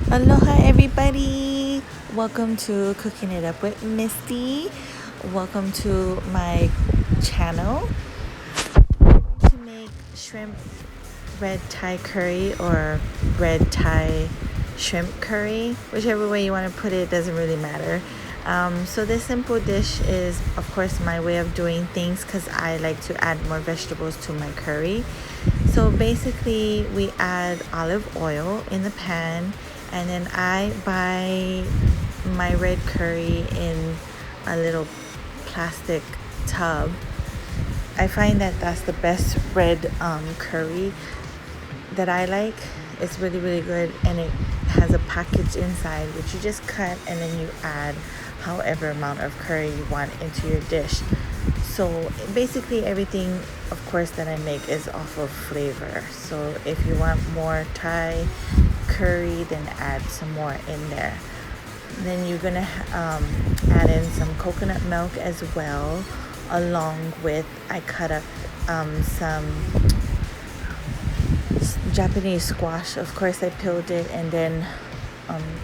Aloha everybody! Welcome to Cooking It Up with Misty. Welcome to my channel. We're going to make shrimp red Thai curry or red Thai shrimp curry. Whichever way you want to put it, doesn't really matter. So this simple dish is of course my way of doing things because I like to add more vegetables to my curry. So basically we add olive oil in the pan, and then I buy my red curry in a little plastic tub. I find that that's the best red curry that I like. It's really good, and it has a package inside which you just cut and then you add however amount of curry you want into your dish. So basically everything of course that I make is off of flavor. So if you want more Thai curry, then add some more in there. Then you're gonna add in some coconut milk as well, along with I cut up some Japanese squash. Of course I peeled it and then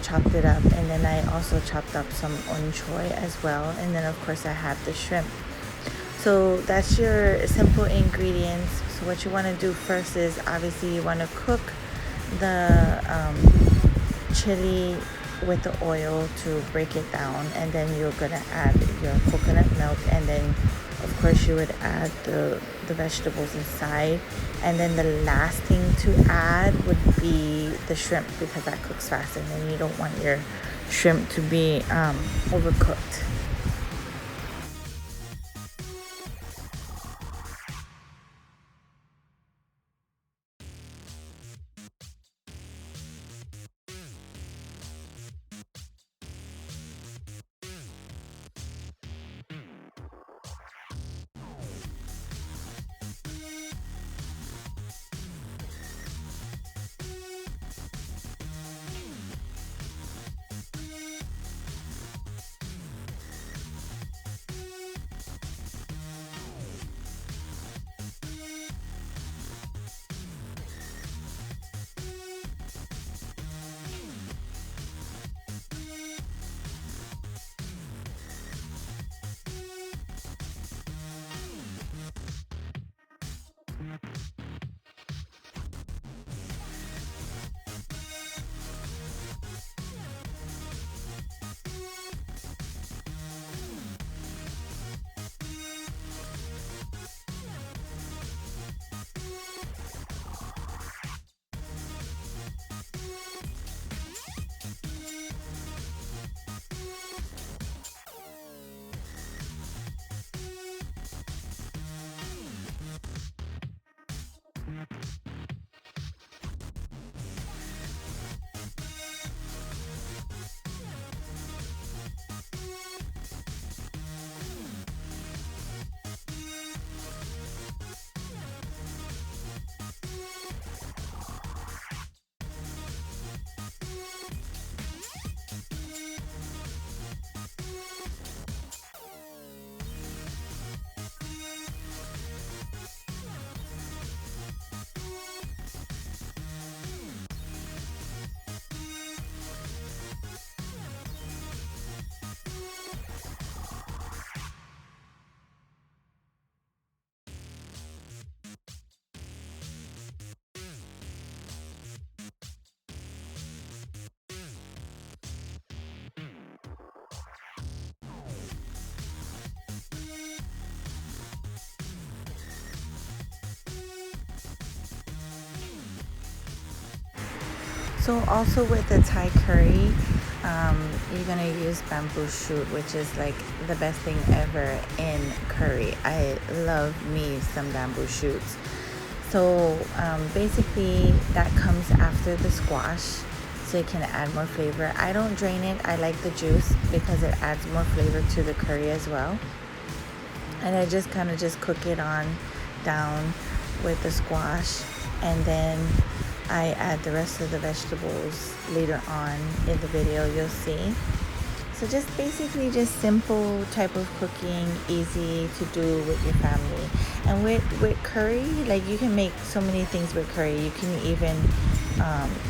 chopped it up, and then I also chopped up some onchoy as well, and then of course I have the shrimp. So that's your simple ingredients. So what you want to do first is obviously you want to cook the chili with the oil to break it down, and then you're gonna add your coconut milk, and then of course you would add the vegetables inside, and then the last thing to add would be the shrimp, because that cooks fast and then you don't want your shrimp to be overcooked. So also with the Thai curry, you're gonna use bamboo shoot, which is like the best thing ever in curry. I love me some bamboo shoots. So basically that comes after the squash, so you can add more flavor. I don't drain it. I like the juice because it adds more flavor to the curry as well. And I just kind of just cook it on down with the squash, and then I add the rest of the vegetables later on in the video, you'll see. So just basically just simple type of cooking, easy to do with your family. And with curry, like you can make so many things with curry. You can even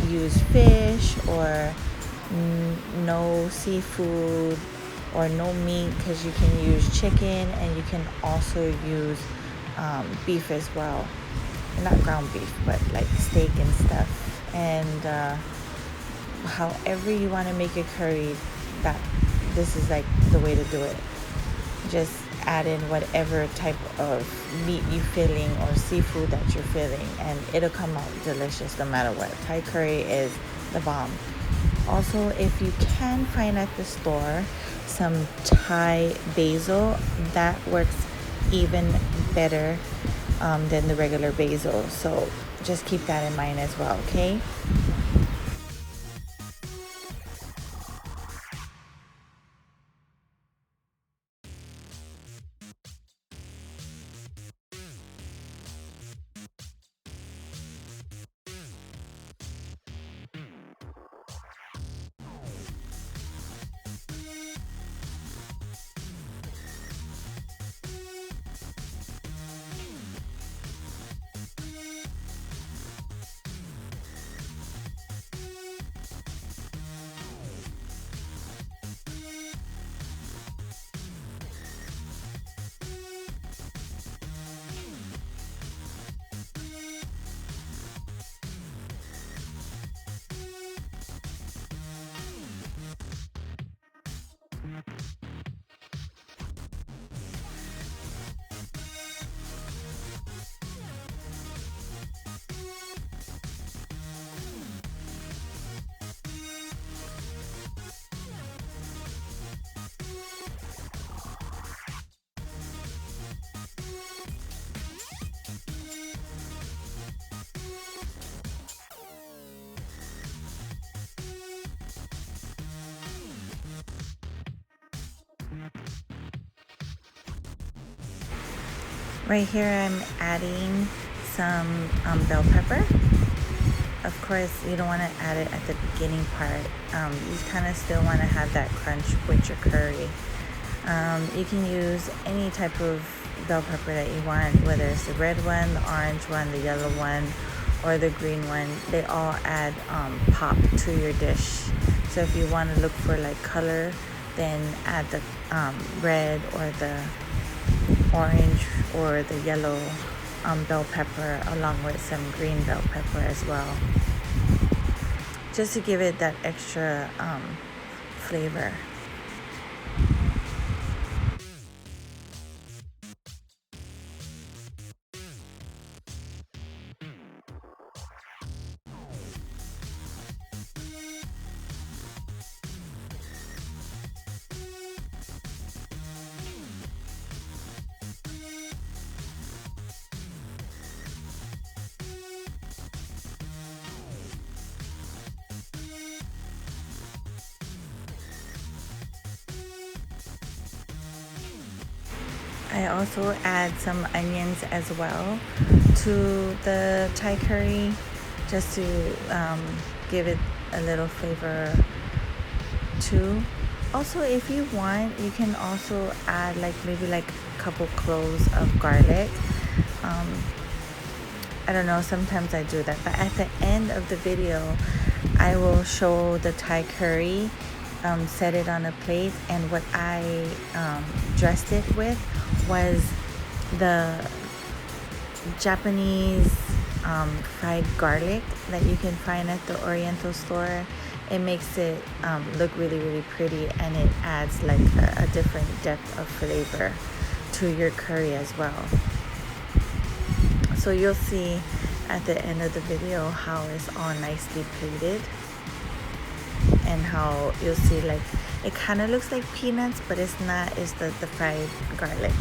use fish or no seafood or no meat, because you can use chicken and you can also use beef as well. Not ground beef, but like steak and stuff. And however you want to make your curry, that this is like the way to do it. Just add in whatever type of meat you're feeling or seafood that you're feeling, and it'll come out delicious no matter what. Thai curry is the bomb. Also, if you can find at the store some Thai basil, that works even better than the regular basil. So just keep that in mind as well, okay? Right here I'm adding some bell pepper. Of course, you don't want to add it at the beginning part. You kind of still want to have that crunch with your curry. You can use any type of bell pepper that you want, whether it's the red one, the orange one, the yellow one, or the green one. They all add pop to your dish. So if you want to look for like color, then add the red or the orange or the yellow bell pepper along with some green bell pepper as well, just to give it that extra flavor. I also add some onions as well to the Thai curry, just to give it a little flavor too. Also, if you want, you can also add like maybe like a couple cloves of garlic. I don't know, sometimes I do that, but at the end of the video I will show the Thai curry, set it on a plate, and what I dressed it with was the Japanese fried garlic that you can find at the Oriental store. It makes it look really, really pretty, and it adds like a different depth of flavor to your curry as well. So you'll see at the end of the video how it's all nicely plated, and how you'll see like it kind of looks like peanuts, but it's not. It's the fried garlic.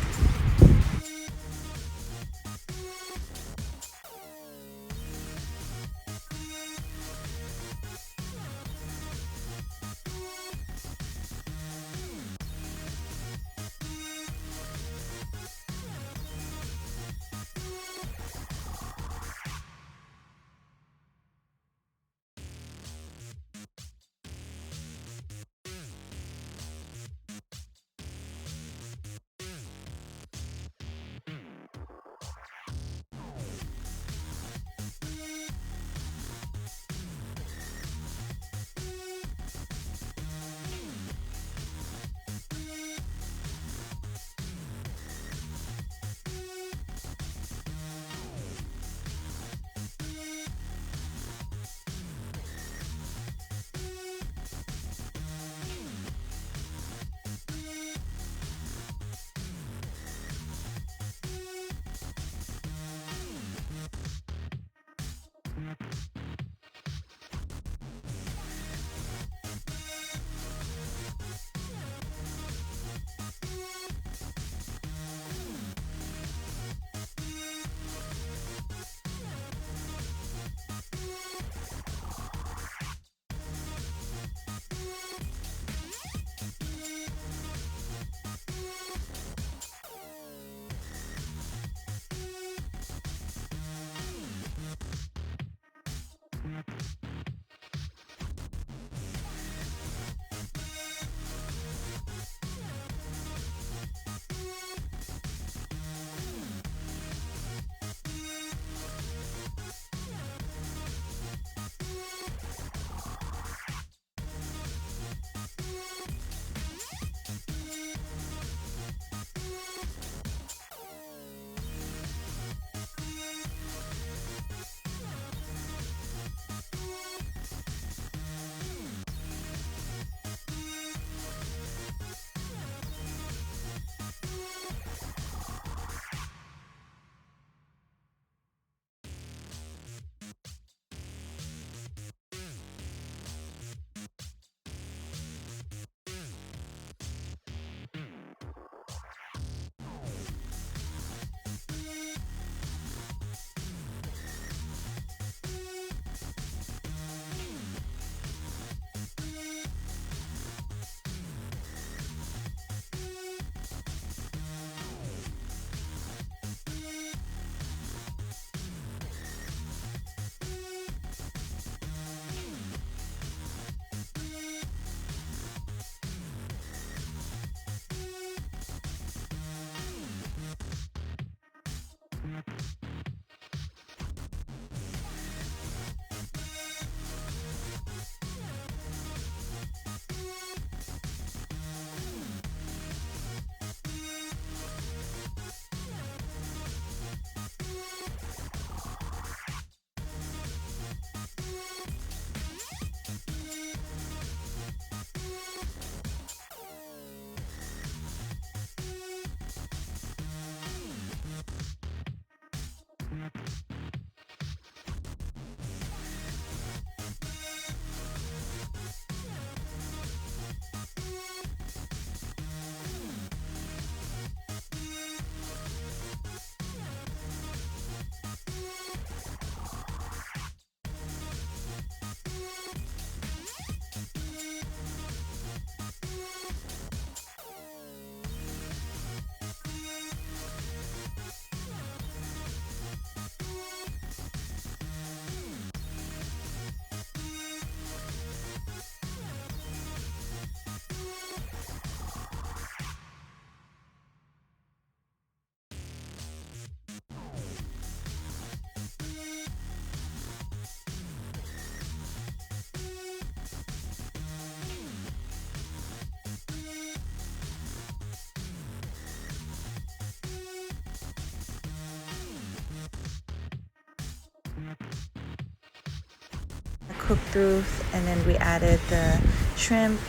cooked through, and then we added the shrimp.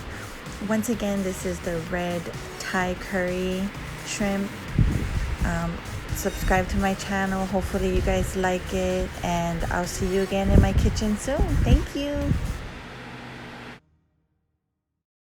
Once again, this is the red Thai curry shrimp. Subscribe to my channel. Hopefully you guys like it, and I'll see you again in my kitchen soon. Thank you.